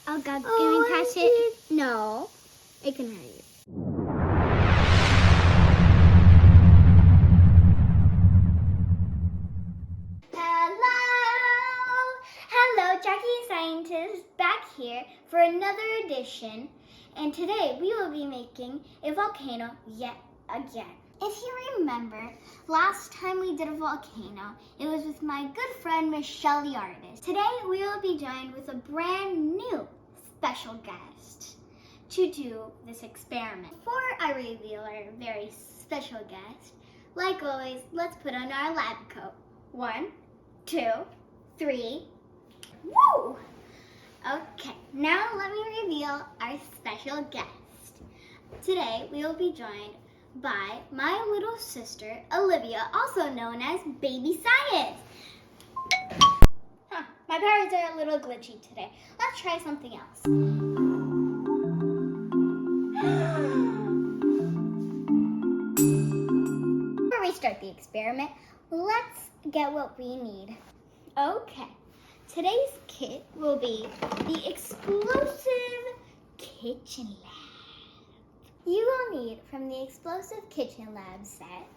Oh God, can we touch it? No, it can hurt you. Hello, Jackie Scientist back here for another edition, and today we will be making a volcano yet again. If you remember, last time we did a volcano, it was with my good friend Michelle the artist. Today we will be joined with a brand new special guest to do this experiment. Before I reveal our very special guest, like always, let's put on our lab coat. 1, 2, 3. Woo! Okay, now let me reveal our special guest. Today we will be joined by my little sister, Olivia, also known as Baby Science. My powers are a little glitchy today. Let's try something else. Before we start the experiment, let's get what we need. Okay, today's kit will be the explosive kitchen lab. You will need, from the explosive kitchen lab set,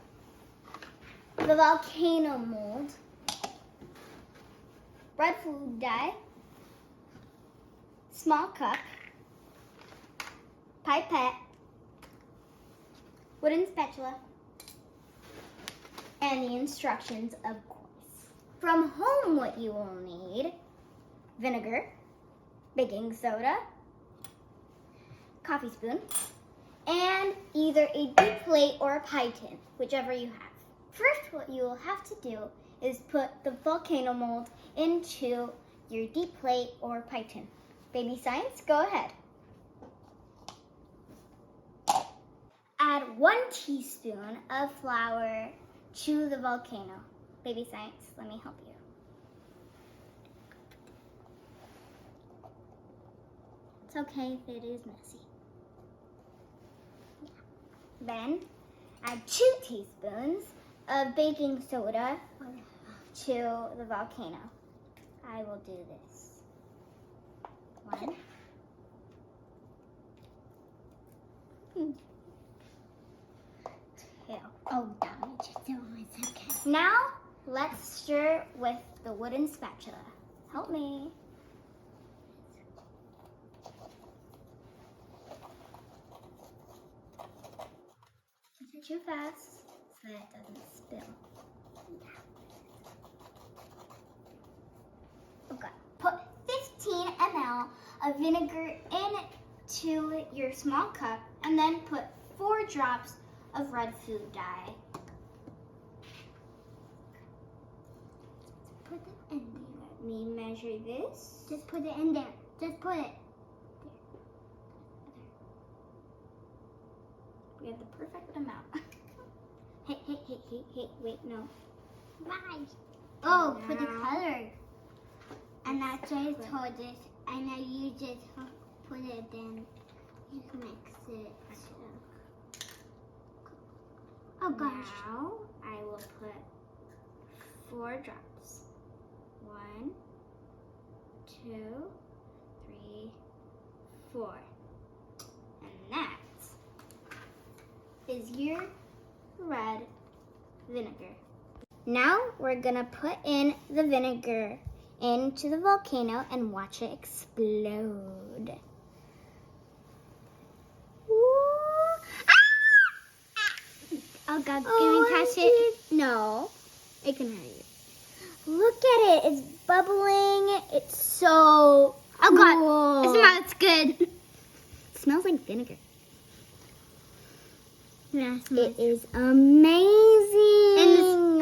the volcano mold, red food dye, small cup, pipette, wooden spatula, and the instructions, of course. From home, what you will need: vinegar, baking soda, coffee spoon, and either a deep plate or a pie tin, whichever you have. First, what you will have to do is put the volcano mold into your deep plate or pie tin. Baby Science, go ahead. Add 1 teaspoon of flour to the volcano. Baby Science, let me help you. It's okay if it is messy. Then add 2 teaspoons of baking soda to the volcano. I will do this. 1. 2. Oh, damn it. It's okay. Now, let's stir with the wooden spatula. Help me. Not too fast so that it doesn't spill. Okay. Put 15 ml of vinegar into your small cup and then put 4 drops of red food dye. Put it in there. Let me measure this. Just put it in there. Just put it there. We have the perfect amount. Hey, wait, no. Why? Oh, now. For the color. And I just hold this, and now you just put it in. Just mix it. Oh gosh. Now I will put 4 drops. 1, 2, 3, 4. And that is your red vinegar. Now we're gonna put in the vinegar into the volcano and watch it explode. Oh God, can we touch it? No, it can hurt you. Look at it, it's bubbling. It's so cool. God, it smells good. It smells like vinegar. Yeah, it is amazing.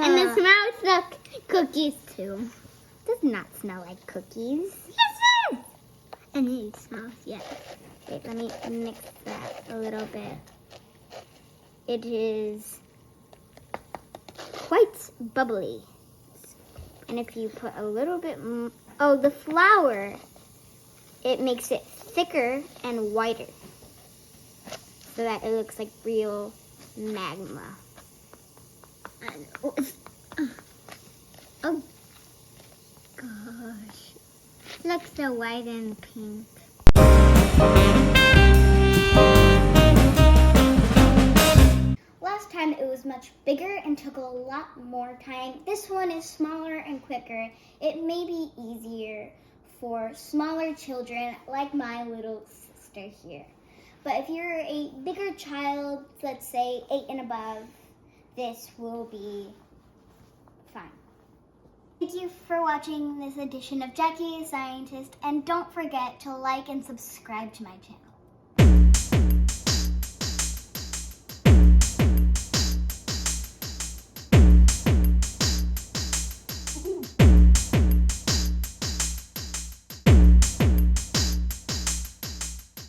And the smell smells like cookies too. It does not smell like cookies. Yes, it does. And it smells, yeah. Wait, let me mix that a little bit. It is quite bubbly. And if you put a little bit more, the flour, it makes it thicker and whiter so that it looks like real magma. Oh gosh. It looks so white and pink. much bigger and took a lot more time. This one is smaller and quicker. It may be easier for smaller children like my little sister here. But if you're a bigger child, let's say 8 and above, this will be fine. Thank you for watching this edition of Jackie the Scientist, and don't forget to like and subscribe to my channel.